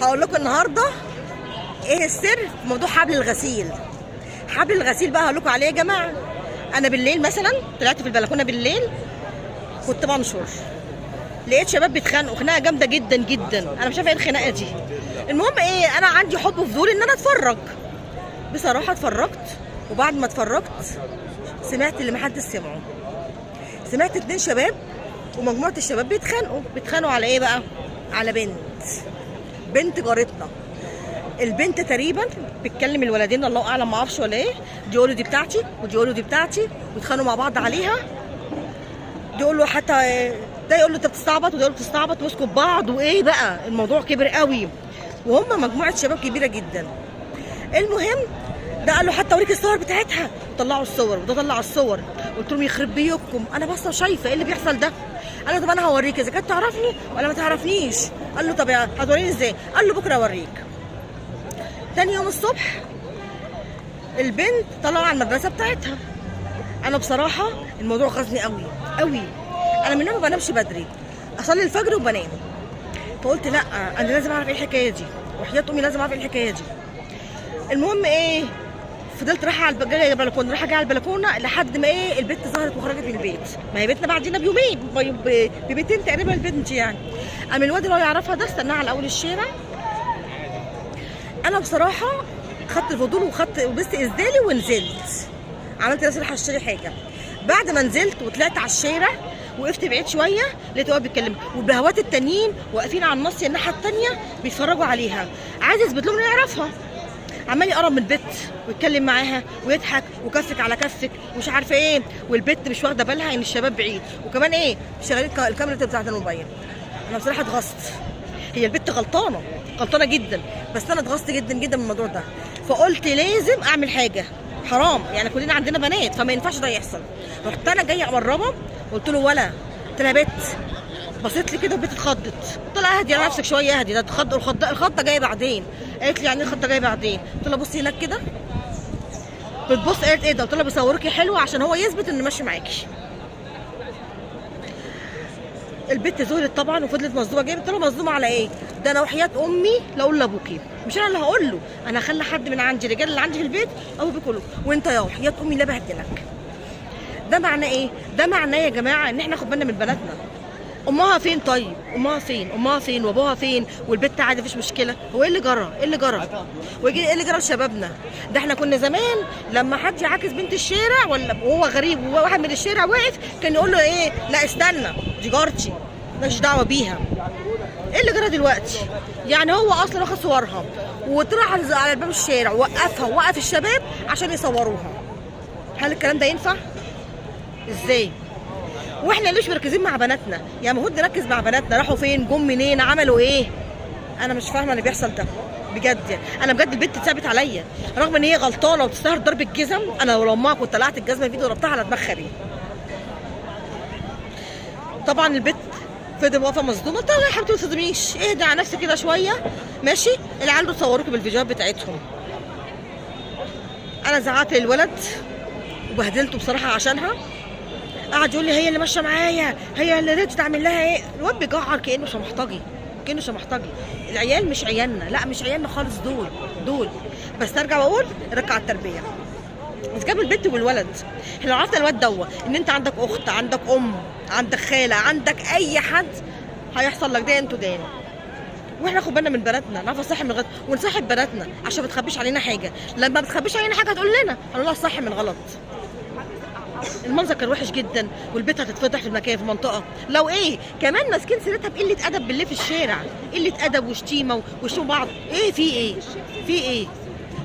هقول لكم النهارده ايه السر في موضوع حبل الغسيل. حبل الغسيل بقى هقول لكم عليه يا جماعه. انا بالليل مثلا طلعت في البلكونه بالليل، كنت بنشر، لقيت شباب بيتخانقوا خناقه جامده جدا جدا. انا مش عارفه ايه الخناقه دي. المهم ايه، انا عندي حب وفضول ان انا اتفرج. بصراحه اتفرجت، وبعد ما اتفرجت سمعت اللي محدش سمعه. سمعت 2 شباب ومجموعه الشباب بيتخانقوا على ايه بقى؟ على بنت جارتنا. البنت تقريبا بتكلم الولدين، الله اعلم ما اعرفش ولا ايه، دي يقولوا دي بتاعتي ودي يقولوا دي بتاعتي، ويتخانقوا مع بعض عليها. دي يقول له حتى ده يقول له انت بتستعبط وده يقول له بتستعبط، ويسكوا ببعض. وايه بقى الموضوع كبر قوي، وهم مجموعه شباب كبيره جدا. المهم ده قال له حتى اوريك الصور بتاعتها، طلعوا الصور وده طلع الصور. قلت لهم يخرب بيوتكم، انا بس شايفه ايه اللي بيحصل ده. قال له طب انا هوريك اذا كنت تعرفني ولا ما تعرفنيش. قال له طب هتوريني ازاي؟ قال له بكره اوريك. تاني يوم الصبح البنت طلعوا على المدرسه بتاعتها. انا بصراحه الموضوع غزني قوي قوي. انا من النوم ما بنامش بدري، اصلي الفجر وبنام. فقلت لا، انا لازم اعرف ايه الحكايه دي، وحياه امي لازم اعرف ايه الحكايه دي. المهم ايه، فضلت رايحه على البلكونه، رايحه جايه على البلكونه لحد ما ايه البنت ظهرت وخرجت من البيت. ما هي بيتنا بعدينا بيومين، ببيتين تقريبا البنت يعني. قام الواد اللي هو يعرفها ده استناها على اول الشارع. انا بصراحه خدت الفضول ولبست اسدالي ونزلت، عملت نفسي رايحه اشتري حاجه. بعد ما نزلت وطلعت على الشارع وقفت بعيد شويه، لقيت هو بيتكلم والبهوات التانيين واقفين على الناصيه الناحيه التانيه بيتفرجوا عليها. عايز يثبت لهم انه يعرفها. عمال يقرب من البت ويتكلم معاها ويضحك وكفك على كفك ومش عارفه ايه، والبت مش واخده بالها ان الشباب بعيد، وكمان ايه شغالين الكاميرا بتاعت الموبايل. انا بصراحه اتغصت. هي البت غلطانه جدا، بس انا اتغصت جدا جدا من الموضوع ده. فقلت لازم اعمل حاجه، حرام يعني كلنا عندنا بنات فما ينفعش ده يحصل. رحت انا جايه اقربها قلت له ولا، قلت لها بت. بصيت لي كده والبت اتخضت. قلت لها اهدي على نفسك شويه، اهدي، ده الخضه جايه بعدين. قالت لي يعني ايه الخضه جايه بعدين؟ قلت لها بصي هناك كده. بتبص قالت ايه ده؟ قلت لها بيصوركي حلو عشان هو يثبت انه ماشي معاكي. البت ذهلت طبعا وفضلت مصدومه جامد. قلت لها مصدومه على ايه؟ ده انا وحياه امي لا اقول لابوكي، مش انا اللي هقول له، انا هخلي حد من عندي الرجال اللي عندي في البيت ابو بيقول له، وانت يا وحياه امي لا بهدلك. ده معناه ايه؟ ده معناه يا جماعه ان احنا ناخد بالنا من بناتنا. امها فين؟ طيب امها فين وابوها فين؟ والبت عادي مفيش مشكله. هو ايه اللي جرى؟ وايه اللي جرى لشبابنا؟ ده احنا كنا زمان لما حد يعاكس بنت الشارع ولا وهو غريب وواحد من الشارع واقف كان يقول له ايه؟ لا استنى دي جارتي ماليش دعوه بيها. ايه اللي جرى دلوقتي؟ يعني هو اصلا واخد صورها وطلع على باب الشارع ووقف الشباب عشان يصوروها. هل الكلام ده ينفع؟ ازاي؟ واحنا ليش مركزين مع بناتنا؟ يعني المفروض نركز مع بناتنا، راحوا فين؟ جم منين؟ عملوا ايه؟ انا مش فاهمه اللي بيحصل ده بجد. يعني انا بجد البنت اتثابت عليا رغم ان هي غلطانه وتستاهل ضرب الجزم. انا لو امها كنت طلعت الجزمه في ايدي وضربتها على دماغها بيه. طبعا البنت فضل واقفه مصدومه. قلت لها يا حبيبتي ما تصدميش، اهدي على نفسك كده شويه ماشي. العيال دول صوروكي بالفيديوهات بتاعتهم. انا زعقت للولد وبهدلته بصراحه عشانها. قعد يقول لي هي اللي ماشيه معايا، هي اللي ريت تعمل لها ايه. الواد بيجعر كانه شمحطجي. العيال مش عيالنا، لا مش عيالنا خالص دول. بس ارجع واقول ركع التربيه. بس جاب البنت والولد. احنا لو عرفنا الواد دوت ان انت عندك اخت، عندك ام، عندك خاله، عندك اي حد هيحصل لك ده انتوا جايين. واحنا ناخد بالنا من بناتنا، نعرف الصح من الغلط ونصاحب بناتنا عشان ما تخبيش علينا حاجه. لما ما بتخبيش علينا حاجه هتقول لنا، هنقول لها الصح من الغلط. المنظر كان وحش جدا، والبيت هتتفتح في المكان في المنطقه. لو ايه كمان ماسكين سيرتها بقله ادب بالليل في الشارع، قله ادب وشتيمه وشتموا بعض. ايه في ايه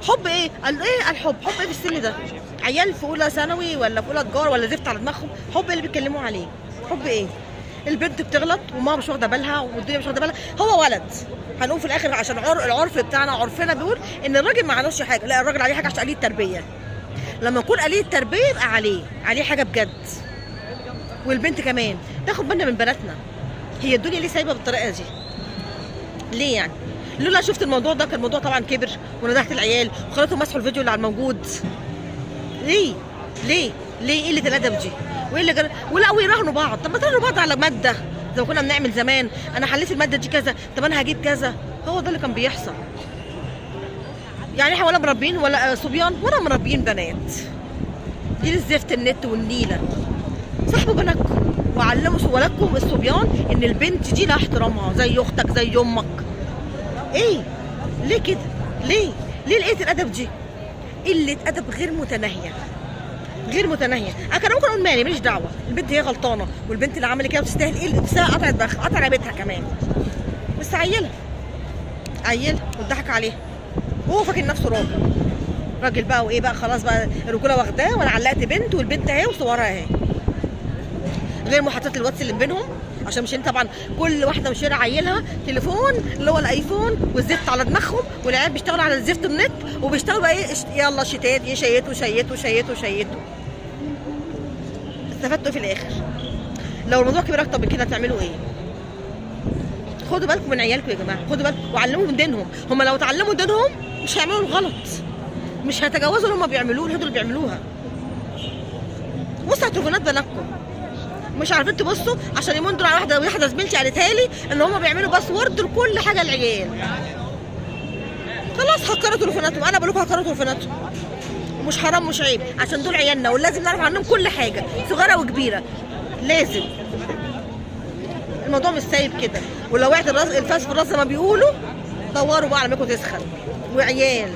حب ايه؟ قال ايه الحب؟ حب ايه في السن ده؟ عيال في اولى ثانوي ولا في اولى تجاره ولا زفت على دماغهم. حب ايه اللي بيتكلموا عليه؟ حب ايه؟ البنت بتغلط وماما مش واخده بالها والدنيا مش واخده بالها. هو ولد هنقول في الاخر عشان العرف بتاعنا، عرفنا بيقول ان الراجل ما عملوش حاجه. لا، الراجل عليه حاجه عشان قليل التربيه. لما يكون قليل التربيه يبقى عليه حاجه بجد. والبنت كمان تاخد بالنا من بناتنا. هي الدنيا ليه سايبه بالطريقه دي؟ ليه يعني؟ لولا شفت الموضوع ده كان الموضوع طبعا كبر وندهت العيال وخلتهم مسحوا الفيديو اللي على الموجود. ليه قله الادب دي؟ وايه اللي جرى؟ ولا ويراهنوا بعض. طب ما تراهنوا بعض على ماده زي ما كنا بنعمل زمان. انا حليت الماده دي كذا، طب انا هجيب كذا. هو ده اللي كان بيحصل. يعني احنا ولا مربين ولا صبيان ولا مربين بنات. دي الزفت النت والنيله. صاحبوا بناتكم وعلموا ولادكم الصبيان ان البنت دي لها احترامها زي اختك زي امك. ايه ليه كده؟ ليه قله الادب دي؟ قله ادب غير متناهيه، غير متناهيه. انا كان ممكن اقول ماليش دعوه، البنت هي غلطانه، والبنت اللي عملت كده بتستاهل ايه؟ بتستاهل قطع دماغها، قطع رقبتها كمان. بس عيله واتضحك عليها وهو فاكر نفسه راجل بقى. وايه بقى؟ خلاص بقى الرجوله واخداه، وانا علقت بنت والبنت اهي وصورها اهي. غير محادثات الواتس اللي بينهم، عشان مش طبعا كل واحده مش عيلها تليفون اللي هو الايفون والزفت على دماغهم، والعيال بيشتغلوا على الزفت النت وبيشتغلوا بقى ايه؟ يلا شتات يشيتوا شيتوا. استفدتوا في الاخر؟ لو الموضوع كبير اكتر من كده هتعملوا ايه؟ خدوا بالكم من عيالكم يا جماعه، خدوا بالكم وعلموهم دينهم. هم لو اتعلموا دينهم مش هيعملوا الغلط، مش هيتجاوزوا اللي هم بيعملوه، الهدوء اللي بيعملوها. بصوا على تليفونات بناتكم، مش عارفين تبصوا عشان يمندوا على واحده زميلتي قالتها لي ان هم بيعملوا باسورد لكل حاجه العيال. خلاص هكروا تليفوناتهم، انا بقول لكم هكروا تليفوناتهم. مش حرام مش عيب، عشان دول عيالنا ولازم نعرف عنهم كل حاجه صغيره وكبيره. لازم. الموضوع مش سايب كده، ولو وقعت الفاس في الراس زي ما بيقولوا دوروا بقى على ماكو تسخن. وعيال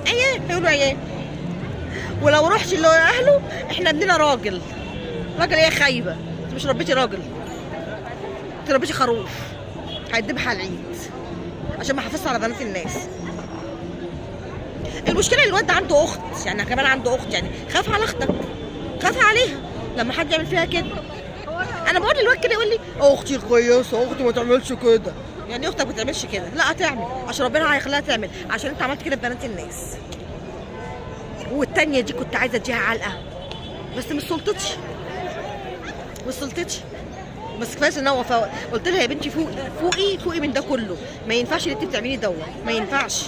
هيقولوا عيال. ولو رحتي اللي هو اهله احنا ابننا راجل ايه خايبه؟ انت مش ربيتي راجل، انت ربيتي خروف هيتذبح على العيد عشان ما حافظش على بنات الناس. المشكله الواد عنده اخت، يعني كمان عنده اخت، يعني خاف على اختك، خاف عليها لما حد يعمل فيها كده. انا بقول للواد كده يقول لي اختي كويسه، اختي ما تعملش كده. يعني اختك ما تعملش كده؟ لا هتعمل، عشان ربنا هيخليها تعمل، عشان انت عملت كده ببنات الناس. والتانيه دي كنت عايزه اديها علقه بس مش سلطتش. بس كفايه ان هو قلت لها يا بنتي فوقي من ده كله، ما ينفعش اللي انت بتعمليه دوت، ما ينفعش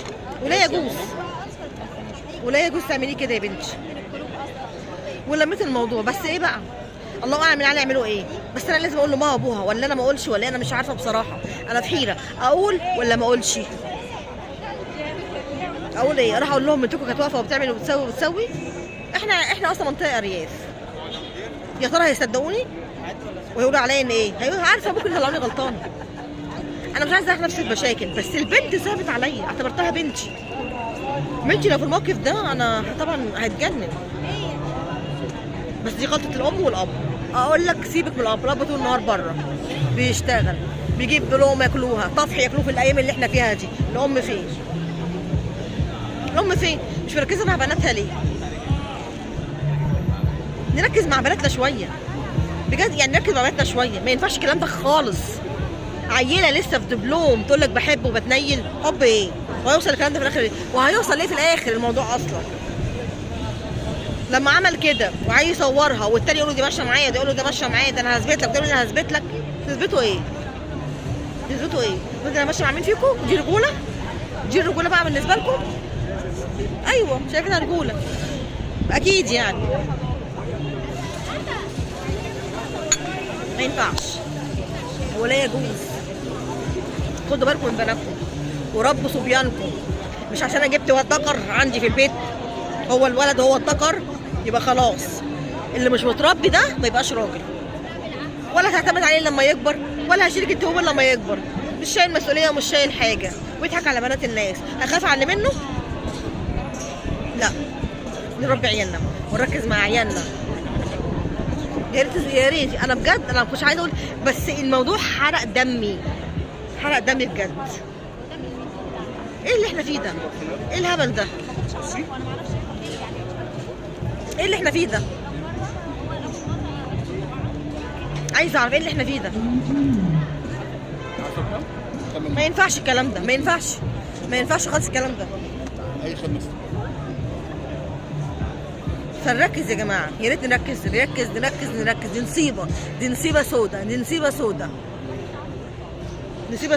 ولا يجوز تعملي كده يا بنتي. ولميت الموضوع. بس ايه بقى؟ الله اعلم العيال يعملوا ايه. بس انا لازم اقول لماما وابوها، ولا انا ما اقولش، ولا انا مش عارفه بصراحه. انا في حيره، اقول ولا ما اقولش؟ اقول ايه؟ اروح اقول لهم انتوا كانت واقفه وبتعمل وبتسوي. احنا اصلا منطقه ارياف. يا ترى هيصدقوني ويقولوا عليا ان ايه؟ عارفه ممكن يطلعوني غلطانه. انا مش عايزه اخد نفسي في مشاكل، بس البنت ثابت عليا، اعتبرتها بنتي. لو في الموقف ده انا طبعا هتجنن. بس دي غلطه الام والاب. اقول لك سيبك من الاب طول النهار بره بيشتغل، بيجيب لهم ياكلوها، طفح ياكلوه في الايام اللي احنا فيها دي. الام فين؟ مش مركزه مع بناتها ليه؟ نركز مع بناتنا شويه بجد، يعني نركز مع بناتنا شويه. ما ينفعش الكلام ده خالص. عيله لسه في دبلوم تقول لك بحب وبتنيل، حب ايه؟ وهيوصل الكلام ده في الاخر ايه؟ وهيوصل ليه في الاخر الموضوع اصلا؟ لما عمل كده وعايز يصورها والتاني يقول له دي ماشيه معايا، ده يقول له ده ماشيه معايا، ده انا هثبت لك، ده انا هثبت لك. تثبتوا ايه؟ ده انا ماشيه مع مين فيكم؟ دي الرجوله بقى بالنسبه لكم؟ ايوه شايفينها رجوله اكيد يعني. ما ينفعش ولا يجوز. خدوا بالكم من بناتكم وربوا صبيانكم. مش عشان انا جبت ولد ذكر عندي في البيت هو الولد هو الذكر يبقى خلاص اللي مش متربي ده ما يبقاش راجل، ولا تعتمد عليه لما يكبر، ولا هشيلك انت هو لما يكبر. مش شايل مسؤوليه ومش شايل حاجه ويضحك على بنات الناس. اخاف على منه؟ لا، نربي عيالنا ونركز مع عيالنا. يا ريت انا بجد انا مش عايزه اقول، بس الموضوع حرق دمي بجد. ايه اللي احنا فيه ده؟ ايه الهبل ده؟ ايه اللي احنا فيه ده؟ عايزه اعرف ايه اللي احنا فيه ده. ما ينفعش الكلام ده، ما ينفعش خالص الكلام ده. اي خدمه. فنركز يا جماعه، يا ريت نركز. دي نصيبه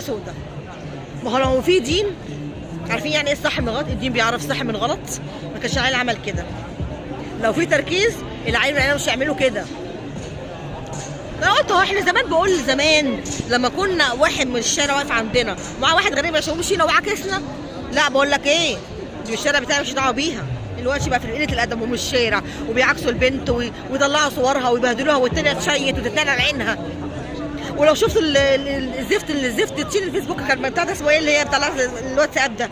سودا. ما هو لو في دين عارفين يعني ايه الصح من الغلط، الدين بيعرف الصح من الغلط، ما كانش العيل عمل كده. لو في تركيز العيل والعيله مش هيعملوا كده. انا قلت هو احنا زمان، بقول زمان لما كنا واحد من الشارع واقف عندنا مع واحد غريب يشوفه مشينا وعكسنا، لا بقول لك ايه، دي الشارع بتاعي مش دعوه بيها. دلوقتي بقى في قله الادب ومن الشارع، وبيعكسوا البنت ويطلعوا صورها ويبهدلوها والتانيه تشيت وتتنال على عينها. ولو شفت الزفت تشيل الفيسبوك كان بتاع ده اسمه ايه اللي هي بتاع الواتساب ده،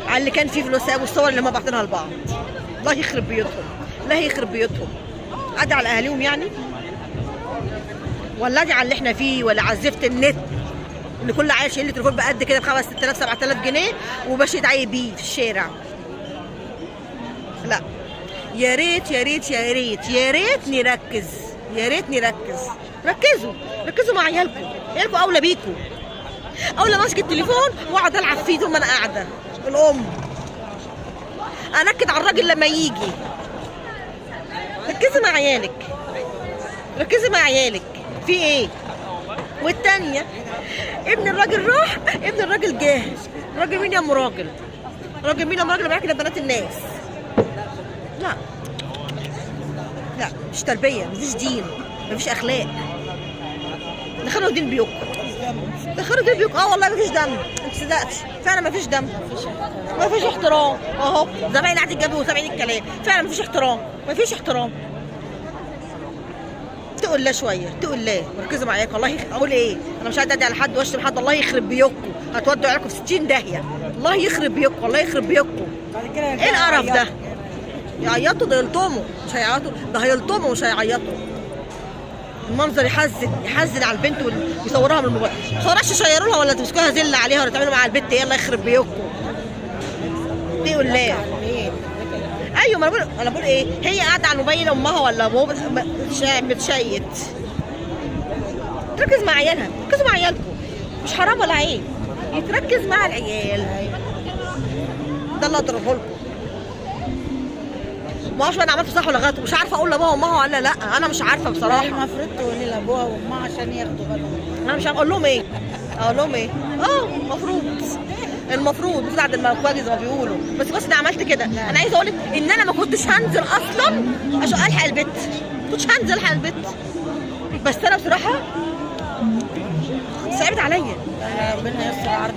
على اللي كان فيه في الواتساب والصور اللي هم باعتينها لبعض. الله يخرب بيوتهم، الله يخرب بيوتهم. ادي على اهاليهم يعني، ولا ادي على اللي احنا فيه، ولا على زفت النت ان كل عيل شايل لي تليفون بقد كده ب 5 6000 7000 جنيه وماشي يتعايق بيه في الشارع. لا يا ريت يا ريت يا ريت يا ريت نركز، يا ريت نركز. ركزوا مع عيالكم، عيالكم اولى بيكم. اولى ماسك التليفون واقعد العب فيه طول ما انا قاعده الام، انكد على الراجل لما يجي. ركزي مع عيالك، ركزي مع عيالك في ايه. والتانية ابن الراجل راح، ابن الراجل جاهز. راجل مين يا ام راجل؟ راجل مين يا ام راجل؟ معاك بنات الناس. لا لا، مش تربية، مفيش دين، مفيش اخلاق. دخلوا دين بيوكم، دخلوا دين بيوكم. اه والله مفيش دم، انت صدقتي فعلا مفيش دم، مفيش احترام. اهو زمايلي قاعدين جنبي وسامعين الكلام، فعلا مفيش احترام، مفيش احترام. تقول لا شويه، تقول لا. وركزوا معايا. والله اقول ايه، انا مش هعدي على حد واشتم حد. الله يخرب بيوكم، هتودوا عيالكم في 60 داهيه. الله يخرب بيوكم، الله يخرب بيوكم. ايه القرف ده؟ يعيطوا؟ ده يلطموا، مش هيعيطوا، ده هيلطموا مش هيعيطوا. المنظر يحزن على البنت ويصوروها من الموبايل. ما تصورهاش تشيروا لها ولا تمسكوها زله عليها ولا تعملوا مع البنت ايه. الله يخرب بيوكم. تقول لا. ايوه، ما انا بقول ايه، هي قاعده على الموبايل امها ولا ابوها متشيت. تركز مع عيالها، ركزوا مع عيالكم. مش حرام ولا عيب، يتركز مع العيال. ده اللي اضربه لكم. ما اعرفش انا عملت صح ولا غلط، مش عارفه اقول لابوها وامها ولا لا. انا مش عارفه بصراحه. المفروض تقولي لابوها وامها عشان ياخدوا بالهم. انا مش عارفه اقول لهم ايه. اقول لهم ايه؟ المفروض بعد المكواجي زي ما بيقولوا. بس انا عملت كده. انا عايزه اقول لك ان انا ما كنتش هنزل اصلا عشان الحق البيت، ما كنتش هنزل الحق البيت. بس انا بصراحه صعبت عليا. ربنا يستر عرض.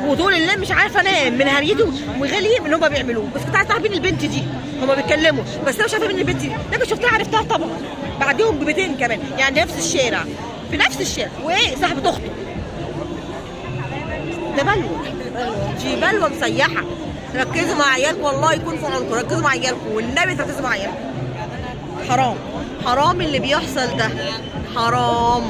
وطول الليل مش عارفه انام من هريتي وغاليين اللي هم بيعملوه. بس كنت عايزه اعرف مين البنت دي، هم بيتكلموا بس انا مش عارفه مين البنت دي. لكن شفتها عرفتها طبعا بعديهم ببيتين كمان، يعني نفس الشارع، في نفس الشارع. وايه، صاحبه اخته. ده بلوه، دي بلوه مسيحه. ركزوا مع عيالكم، والله يكون في عونكم. ركزوا مع عيالكم والنبي، تركزوا مع عيالكم. حرام اللي بيحصل ده، حرام.